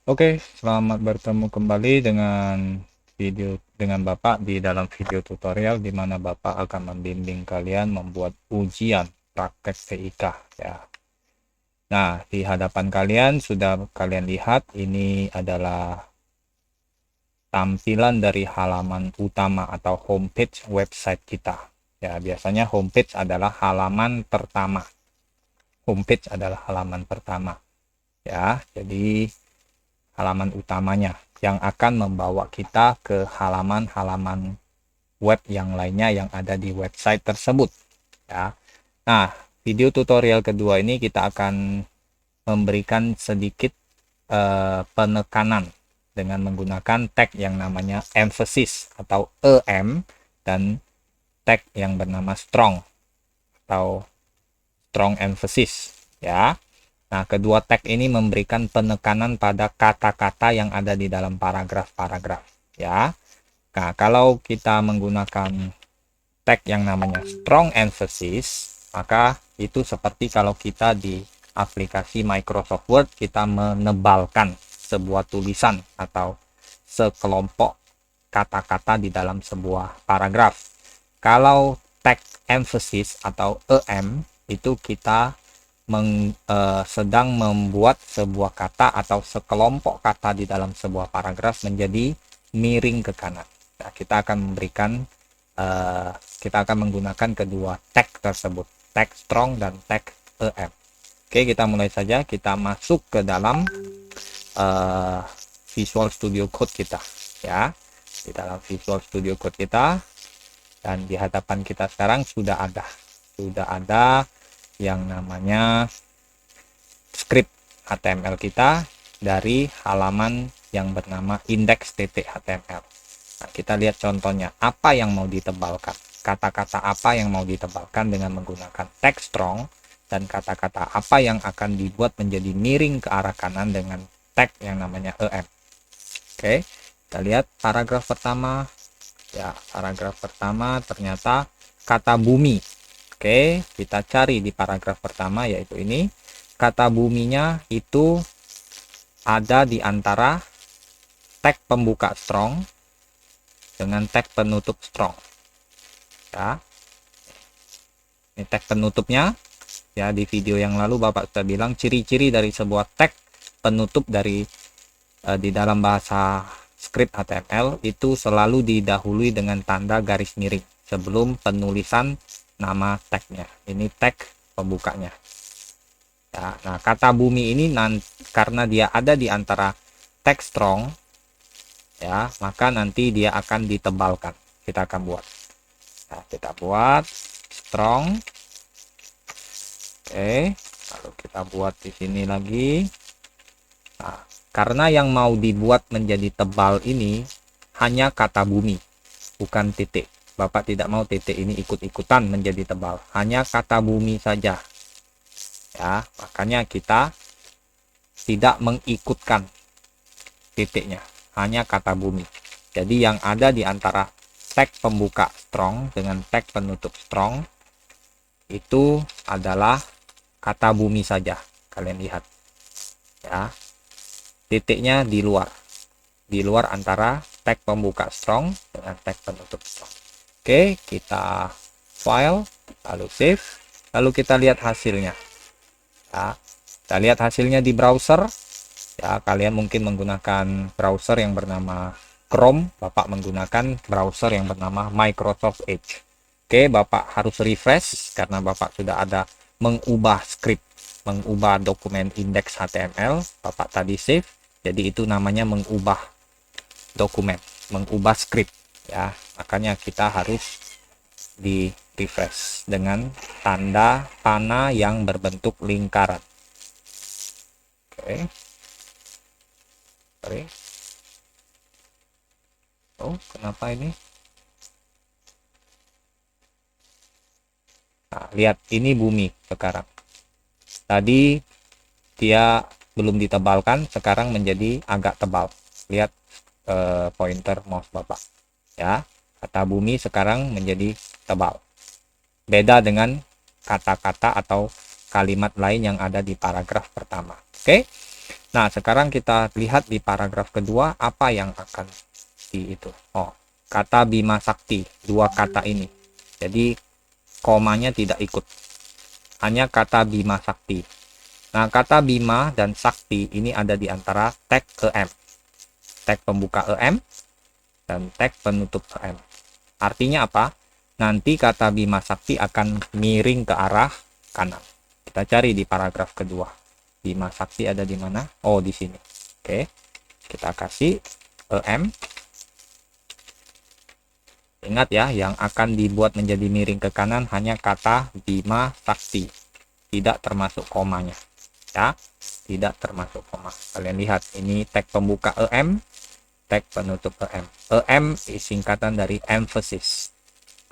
Oke, selamat bertemu kembali dengan Bapak di dalam video tutorial di mana Bapak akan membimbing kalian membuat ujian praktek TIK ya. Nah, di hadapan kalian sudah kalian lihat ini adalah tampilan dari halaman utama atau homepage website kita. Ya, biasanya homepage adalah halaman pertama. Homepage adalah halaman pertama. Ya, jadi halaman utamanya yang akan membawa kita ke halaman-halaman web yang lainnya yang ada di website tersebut ya. Nah, video tutorial kedua ini kita akan memberikan sedikit penekanan dengan menggunakan tag yang namanya emphasis atau EM dan tag yang bernama strong atau strong emphasis ya. Nah, kedua tag ini memberikan penekanan pada kata-kata yang ada di dalam paragraf-paragraf ya. Nah, kalau kita menggunakan tag yang namanya strong emphasis, maka itu seperti kalau kita di aplikasi Microsoft Word kita menebalkan sebuah tulisan atau sekelompok kata-kata di dalam sebuah paragraf. Kalau tag emphasis atau EM itu kita sedang membuat sebuah kata atau sekelompok kata di dalam sebuah paragraf menjadi miring ke kanan. Nah, kita akan menggunakan kedua tag tersebut, tag strong dan tag EM. Oke, kita mulai saja. Kita masuk ke dalam Visual Studio Code kita, ya. Di dalam Visual Studio Code kita, dan di hadapan kita sekarang sudah ada yang namanya script HTML kita dari halaman yang bernama index.html. Nah, kita lihat contohnya, apa yang mau ditebalkan, kata-kata apa yang mau ditebalkan dengan menggunakan tag strong, dan kata-kata apa yang akan dibuat menjadi miring ke arah kanan dengan tag yang namanya EM. Oke, kita lihat paragraf pertama. Ya, paragraf pertama ternyata kata bumi. Oke, kita cari di paragraf pertama, yaitu ini. Kata buminya itu ada di antara tag pembuka strong dengan tag penutup strong ya. Ini tag penutupnya ya. Di video yang lalu Bapak sudah bilang ciri-ciri dari sebuah tag penutup dari di dalam bahasa script HTML itu selalu didahului dengan tanda garis miring sebelum penulisan nama tagnya. Ini tag pembukanya ya. Nah, kata bumi ini karena dia ada di antara tag strong ya, maka nanti dia akan ditebalkan. Kita akan buat. Nah, kita buat strong. Oke, lalu kita buat di sini lagi. Nah, karena yang mau dibuat menjadi tebal ini hanya kata bumi, bukan titik. Bapak tidak mau titik ini ikut-ikutan menjadi tebal, hanya kata bumi saja. Ya, makanya kita tidak mengikutkan titiknya, hanya kata bumi. Jadi yang ada di antara tag pembuka strong dengan tag penutup strong itu adalah kata bumi saja. Kalian lihat ya, titiknya di luar antara tag pembuka strong dengan tag penutup strong. Oke, kita file lalu save, lalu kita lihat hasilnya ya. Kita lihat hasilnya di browser ya. Kalian mungkin menggunakan browser yang bernama Chrome, Bapak menggunakan browser yang bernama Microsoft Edge. Oke, Bapak harus refresh karena Bapak sudah ada mengubah script, mengubah dokumen index HTML. Bapak tadi save, jadi itu namanya mengubah dokumen, mengubah script ya. Makanya kita harus di refresh dengan tanda panah yang berbentuk lingkaran. Oke. Sorry. Oh, kenapa ini? Nah, lihat ini bumi sekarang. Tadi dia belum ditebalkan, sekarang menjadi agak tebal. Lihat pointer mouse Bapak. Ya, kata bumi sekarang menjadi tebal. Beda dengan kata-kata atau kalimat lain yang ada di paragraf pertama. Oke. Nah, sekarang kita lihat di paragraf kedua apa yang akan di itu. Oh, kata Bima Sakti, dua kata ini. Jadi komanya tidak ikut. Hanya kata Bima Sakti. Nah, kata Bima dan Sakti ini ada di antara tag EM. Tag pembuka EM dan tag penutup EM. Artinya apa? Nanti kata Bima Sakti akan miring ke arah kanan. Kita cari di paragraf kedua. Bima Sakti ada di mana? Oh, di sini. Oke. Kita kasih EM. Ingat ya, yang akan dibuat menjadi miring ke kanan hanya kata Bima Sakti. Tidak termasuk komanya. Ya, tidak termasuk koma. Kalian lihat, ini tag pembuka EM, tag penutup EM. EM singkatan dari emphasis.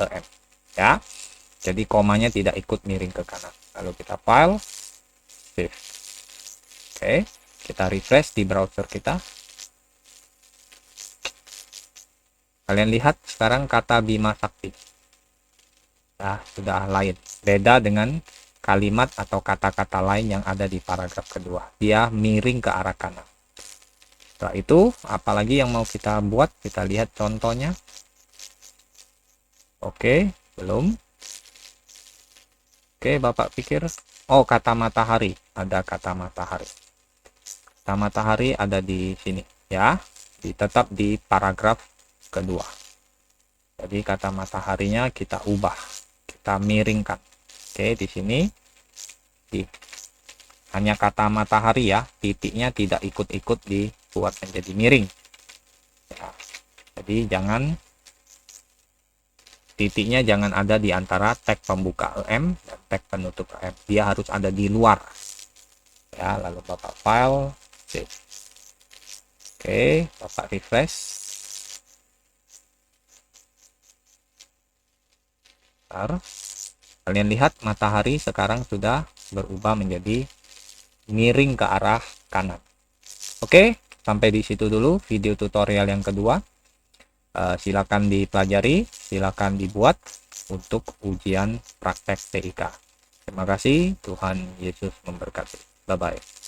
EM. Ya. Jadi komanya tidak ikut miring ke kanan. Lalu kita file, save. Oke, kita refresh di browser kita. Kalian lihat sekarang kata Bima Sakti. Nah, sudah lain. Beda dengan kalimat atau kata-kata lain yang ada di paragraf kedua. Dia miring ke arah kanan. Setelah itu, apalagi yang mau kita buat? Kita lihat contohnya. Oke, belum. Oke, Bapak pikir. Oh, kata matahari. Ada kata matahari. Kata matahari ada di sini. Ya, tetap di paragraf kedua. Jadi kata mataharinya kita ubah. Kita miringkan. Oke, di sini. Hanya kata matahari ya. Titiknya tidak ikut-ikut dibuat menjadi miring. Ya, jadi titiknya jangan ada di antara tag pembuka EM dan tag penutup EM. Dia harus ada di luar. Ya, lalu Bapak file, save. Oke, Bapak refresh. Bentar. Kalian lihat matahari sekarang sudah berubah menjadi miring ke arah kanan. Oke, sampai di situ dulu video tutorial yang kedua. Silakan dipelajari, silakan dibuat untuk ujian praktek TIK. Terima kasih, Tuhan Yesus memberkati. Bye-bye.